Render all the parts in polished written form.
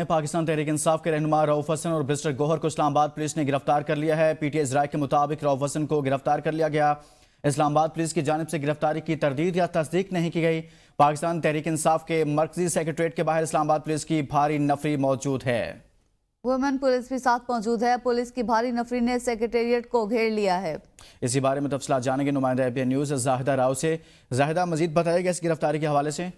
है। पाकिस्तान तहरीक इंसाफ के रहनुमा रऊफ हसन और बैरिस्टर गौहर को इस्लामाबाद पुलिस ने गिरफ्तार कर लिया है। पीटीआई राय के मुताबिक रऊफ हसन को गिरफ्तार कर लिया गया। इस्लामाबाद पुलिस की जानिब से गिरफ्तारी की तरदीद या तस्दीक नहीं की गई। पाकिस्तान तहरीक इंसाफ के मरकजी सेक्रेटरीट के बाहर इस्लामाबाद पुलिस की भारी नफरी मौजूद है। वुमेन पुलिस भी साथ मौजूद है। पुलिस की भारी नफरी ने सेक्रेटेरिएट को घेर लिया है। इसी बारे में तफसीलात जानेंगे नुमाइंदा एबीएन न्यूज़ जाहिदा राव से। जाहिदा, मजीद बताइएगा इस गिरफ्तारी के हवाले से।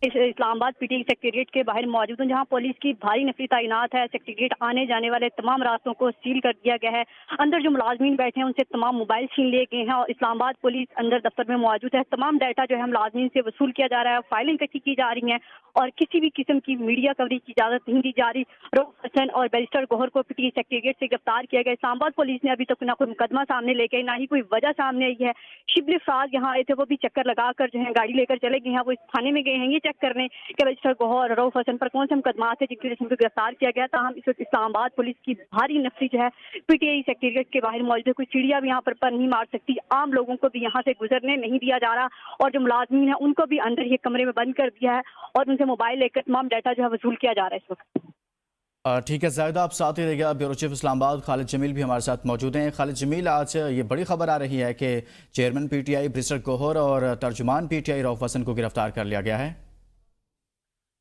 इस्लामाबाद पीटीआई सेक्रेटेरिएट के बाहर मौजूद हूं, जहां पुलिस की भारी नफरी तैनात है। सेक्रेटेरिएट आने जाने वाले तमाम रास्तों को सील कर दिया गया है। अंदर जो मुलाजमीन बैठे हैं उनसे तमाम मोबाइल छीन लिए गए हैं और इस्लामाबाद पुलिस अंदर दफ्तर में मौजूद है। तमाम डाटा जो है मुलाजमीन से वसूल किया जा रहा है, फाइलें इकट्ठी की जा रही हैं और किसी भी किस्म की मीडिया कवरेज की इजाजत नहीं दी जा रही। रऊफ हसन और बैरिस्टर गौहर को पीटीआई सेक्रेटेरिएट से गिरफ्तार किया गया। इस्लामाबाद पुलिस ने अभी तक ना कोई मुकदमा सामने लेके आई, ना ही कोई वजह सामने आई है। शिबली अफराद यहाँ आए थे, वो भी चक्कर लगाकर जो है गाड़ी लेकर चले गए हैं। वो इस थाने में गए हैं ये चेक करने कि बैरिस्टर गौहर और रऊफ हसन पर कौन से मुकदमा थे जिनकी वजह से गिरफ्तार किया गया। ताहम इस वक्त इस्लामाबाद पुलिस की भारी नफरी जो है पीटीआई सेक्रेटेरिएट के बाहर मौजूद है। कोई चिड़िया भी यहाँ पर नहीं मार सकती। आम लोगों को भी यहाँ से गुजरने नहीं दिया जा रहा और जो मुलाजमीन है उनको भी अंदर ये कमरे में बंद कर दिया है और उनसे मोबाइल लेकर तमाम डाटा जो है वसूल किया जा रहा है इस वक्त। ठीक है जाहिदा, आप साथ ही रहिएगा। ब्यूरो चीफ इस्लामाबाद खालिद जमील भी हमारे साथ मौजूद हैं। खालिद जमील, आज ये बड़ी खबर आ रही है कि चेयरमैन पीटीआई बैरिस्टर गौहर और तर्जुमान पीटीआई रऊफ हसन को गिरफ्तार कर लिया गया है।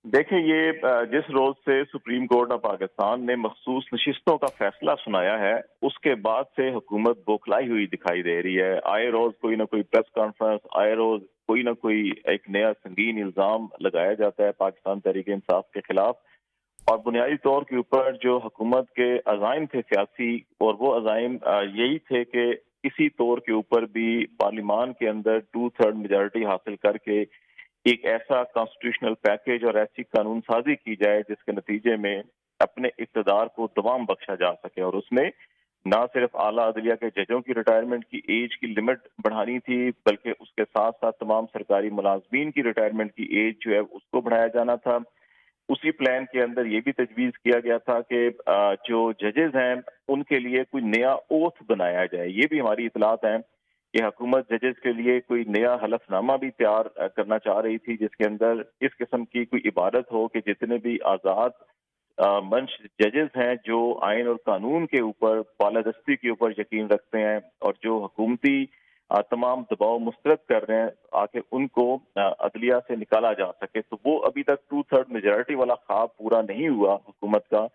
देखें, ये जिस रोज से सुप्रीम कोर्ट ऑफ पाकिस्तान ने मखसूस नशिस्तों का फैसला सुनाया है, उसके बाद से हुकूमत बौखलाई हुई दिखाई दे रही है। आए रोज कोई ना कोई प्रेस कॉन्फ्रेंस, आए रोज कोई ना कोई एक नया संगीन इल्जाम लगाया जाता है पाकिस्तान तहरीक इंसाफ के खिलाफ। और बुनियादी तौर के ऊपर जो हुकूमत के अज़ाइम थे सियासी, और वो अज़ाइम यही थे कि किसी तौर के ऊपर भी पार्लियामान के अंदर 2/3 मेजॉरिटी हासिल करके एक ऐसा कॉन्स्टिट्यूशनल पैकेज और ऐसी कानून साजी की जाए जिसके नतीजे में अपने इक़्तिदार को दवाम बख्शा जा सके। और उसमें ना सिर्फ आला अदलिया के जजों की रिटायरमेंट की एज की लिमिट बढ़ानी थी, बल्कि उसके साथ साथ तमाम सरकारी मुलाजमीन की रिटायरमेंट की एज जो है उसको बढ़ाया जाना था। उसी प्लान के अंदर ये भी तजवीज़ किया गया था कि जो जजेस हैं उनके लिए कोई नया ओथ बनाया जाए। ये भी हमारी इतलात हैं कि हुकूमत जजेस के लिए कोई नया हलफनामा भी तैयार करना चाह रही थी, जिसके अंदर इस किस्म की कोई इबारत हो कि जितने भी आज़ाद मंच जजेस हैं जो आइन और कानून के ऊपर, बालादस्ती के ऊपर यकीन रखते हैं और जो हुकूमती तमाम दबाव मुस्तरद कर रहे हैं, आके उनको अदलिया से निकाला जा सके। तो वो अभी तक 2/3 मेजॉरिटी वाला ख्वाब पूरा नहीं हुआ हुकूमत का।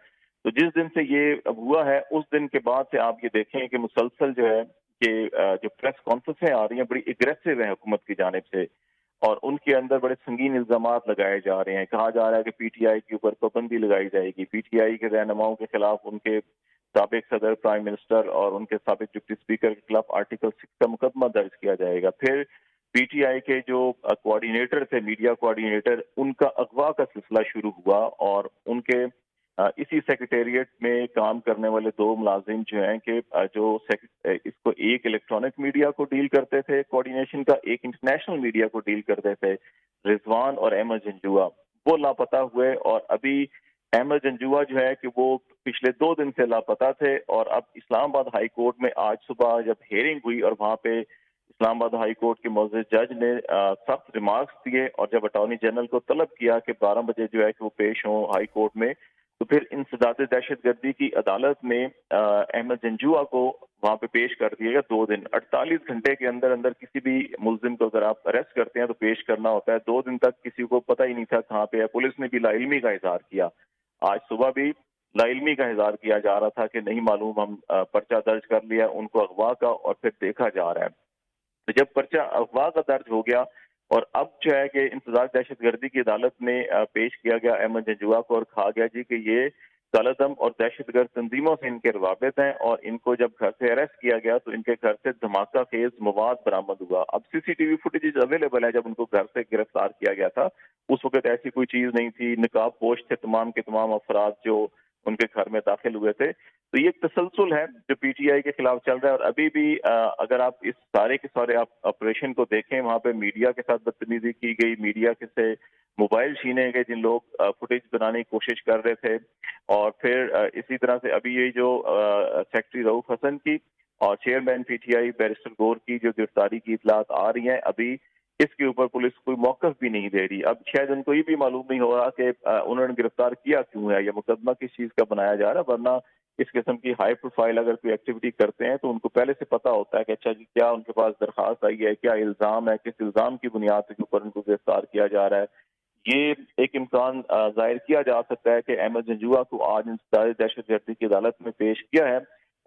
तो जिस दिन से ये अब हुआ है, उस दिन के बाद से आप ये देखें कि मुसलसल जो है कि जो प्रेस कॉन्फ्रेंसें आ रही हैं बड़ी एग्रेसिव है हुकूमत की जानिब से, और उनके अंदर बड़े संगीन इल्जामात लगाए जा रहे हैं। कहा जा रहा है कि पीटीआई के ऊपर पाबंदी लगाई जाएगी, पीटीआई के रहनुमाओं के खिलाफ उनके साबिक सदर, प्राइम मिनिस्टर और उनके साबिक डिप्टी स्पीकर के खिलाफ आर्टिकल 6 का मुकदमा दर्ज किया जाएगा। फिर पीटीआई के जो कोऑर्डिनेटर थे, मीडिया कोऑर्डिनेटर, उनका अगवा का सिलसिला शुरू हुआ और उनके इसी सेक्रेटेरिएट में काम करने वाले 2 मुलाजिम जो हैं कि जो इसको एक इलेक्ट्रॉनिक मीडिया को डील करते थे कोऑर्डिनेशन का, एक इंटरनेशनल मीडिया को डील करते थे, रिजवान और अहमद जंजुआ, वो लापता हुए। और अभी अहमद जंजुआ जो है कि वो पिछले 2 दिन से लापता थे और अब इस्लामाबाद हाई कोर्ट में आज सुबह जब हेयरिंग हुई और वहाँ पे इस्लामाबाद हाई कोर्ट के मोअज़्ज़िज़ जज ने सख्त रिमार्क्स दिए और जब अटॉर्नी जनरल को तलब किया कि 12 बजे जो है कि वो पेश हों हाई कोर्ट में, तो फिर इंसदाद दहशतगर्दी की अदालत में अहमद जंजुआ को वहाँ पे पेश कर दिया गया 2 दिन। 48 घंटे के अंदर अंदर किसी भी मुल्जिम को अगर आप अरेस्ट करते हैं तो पेश करना होता है। 2 दिन तक किसी को पता ही नहीं था कहाँ पे है। पुलिस ने भी लाइल्मी का इजहार किया, आज सुबह भी लाइल्मी का इजहार किया जा रहा था कि नहीं मालूम, हम पर्चा दर्ज कर लिया उनको अगवा का और फिर देखा जा रहा है। तो जब पर्चा अगवा का दर्ज हो गया और अब जो है कि इंतजार दहशतगर्दी की अदालत में पेश किया गया अहमद जंजुआ को और कहा गया जी कि ये कालादम और दहशतगर्द तंजीमों से इनके रवाबित हैं और इनको जब घर से अरेस्ट किया गया तो इनके घर से धमाका खेज मवाद बरामद हुआ। अब सीसीटीवी फुटेज अवेलेबल है, जब उनको घर से गिरफ्तार किया गया था उस वक्त ऐसी कोई चीज नहीं थी, निकाब पोश थे तमाम के तमाम अफराद जो उनके घर में दाखिल हुए थे। तो ये एक तसलसल है जो पीटीआई के खिलाफ चल रहा है। और अभी भी अगर आप इस सारे के सारे आप ऑपरेशन को देखें, वहाँ पे मीडिया के साथ बदतमीजी की गई, मीडिया के से मोबाइल छीने गए जिन लोग फुटेज बनाने की कोशिश कर रहे थे, और फिर इसी तरह से अभी ये जो सेक्रेटरी रऊफ हसन की और चेयरमैन पीटीआई बैरिस्टर गौहर की जो गिरफ्तारी की इतलात आ रही हैं अभी, اس کے اوپر پولیس کوئی موقف بھی نہیں دے رہی. اب شاید ان کو یہ بھی معلوم نہیں ہو رہا کہ انہوں نے گرفتار کیا کیوں ہے یا مقدمہ کس چیز کا بنایا جا رہا ہے، ورنہ اس قسم کی ہائی پروفائل اگر کوئی ایکٹیویٹی کرتے ہیں تو ان کو پہلے سے پتا ہوتا ہے کہ اچھا جی کیا ان کے پاس درخواست آئی ہے، کیا الزام ہے، کس الزام کی بنیاد کے اوپر ان کو گرفتار کیا جا رہا ہے. یہ ایک امکان ظاہر کیا جا سکتا ہے کہ احمد جنجوعہ کو آج انسداد دہشت گردی کی عدالت میں پیش کیا ہے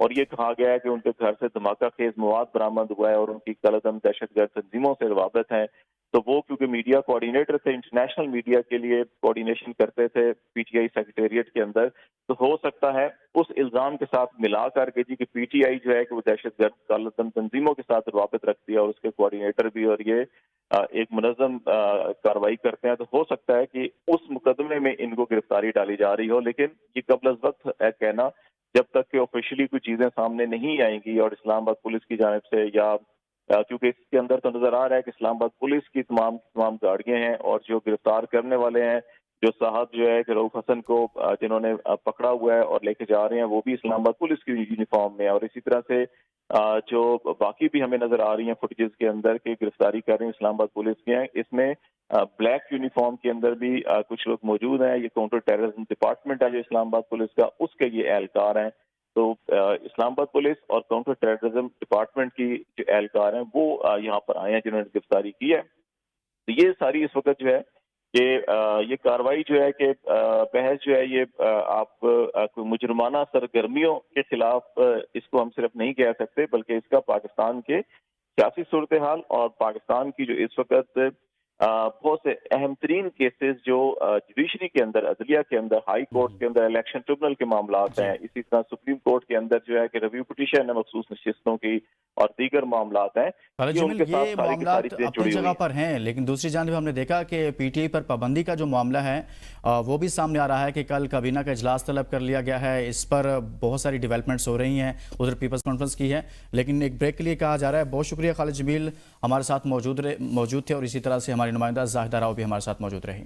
اور یہ کہا گیا ہے کہ ان کے گھر سے دھماکہ خیز مواد برآمد ہوا ہے اور ان کی کالعدم دہشت گرد تنظیموں سے روابط ہیں. تو وہ کیونکہ میڈیا کوآرڈینیٹر تھے، انٹرنیشنل میڈیا کے لیے کوآرڈینیشن کرتے تھے پی ٹی آئی سیکریٹریٹ کے اندر، تو ہو سکتا ہے اس الزام کے ساتھ ملا کر کے جی کہ پی ٹی آئی جو ہے کہ وہ دہشت گرد کالعدم تنظیموں کے ساتھ روابط رکھتی ہے اور اس کے کوآرڈینیٹر بھی، اور یہ ایک منظم کارروائی کرتے ہیں، تو ہو سکتا ہے کہ اس مقدمے میں ان کو گرفتاری ڈالی جا رہی ہو. لیکن یہ قبل از وقت ہے کہنا، جب تک کہ آفیشلی کوئی چیزیں سامنے نہیں آئیں گی اور اسلام آباد پولیس کی جانب سے یا کیونکہ اس کے اندر تو نظر آ رہا ہے کہ اسلام آباد پولیس کی تمام گاڑیاں ہیں اور جو گرفتار کرنے والے ہیں، جو صاحب جو ہے کہ رؤوف حسن کو جنہوں نے پکڑا ہوا ہے اور لے کے جا رہے ہیں، وہ بھی اسلام آباد پولیس کی یونیفارم میں، اور اسی طرح سے جو باقی بھی ہمیں نظر آ رہی ہیں فوٹیجز کے اندر کہ گرفتاری کر رہی ہیں اسلام آباد پولیس کی ہیں، اس میں بلیک یونیفارم کے اندر بھی کچھ لوگ موجود ہیں. یہ کاؤنٹر ٹیررزم ڈپارٹمنٹ ہے جو اسلام آباد پولیس کا، اس کے یہ اہلکار ہیں. تو اسلام آباد پولیس اور کاؤنٹر ٹیررزم ڈپارٹمنٹ کی جو اہلکار ہیں وہ یہاں پر آئے ہیں جنہوں نے گرفتاری کی ہے. تو یہ ساری اس وقت جو ہے کہ یہ کارروائی جو ہے کہ بحث جو ہے یہ آپ کوئی مجرمانہ سرگرمیوں کے خلاف اس کو ہم صرف نہیں کہہ سکتے، بلکہ اس کا پاکستان کے سیاسی صورتحال اور پاکستان کی جو اس وقت بہت سے اہم ترین کیسز جو جوڈیشری کے اندر، عدلیہ کے اندر، ہائی کورٹ کے اندر الیکشن ٹریبونل کے معاملات ہیں، اسی طرح سپریم کورٹ کے اندر جو ہے کہ ریویو پٹیشن ہے مخصوص نشستوں کی اور دیگر معاملات ہیں. خالد یہ ان جمیل، کے ساتھ یہ ساری کی ساری معاملات چیزیں اپنی جڑی ہوئی جگہ ہیں. پر ہیں، لیکن دوسری جانب ہم نے دیکھا کہ پی ٹی آئی پر پابندی کا جو معاملہ ہے وہ بھی سامنے آ رہا ہے کہ کل کابینہ کا اجلاس طلب کر لیا گیا ہے. اس پر بہت ساری ڈیولپمنٹس ہو رہی ہیں، ادھر پیپلز کانفرنس کی ہے، لیکن ایک بریک کے لیے کہا جا رہا ہے. بہت شکریہ خالد جمیل، ہمارے ساتھ موجود تھے، اور اسی طرح سے ہماری نمائندہ زاہدہ راؤ بھی ہمارے ساتھ موجود رہی.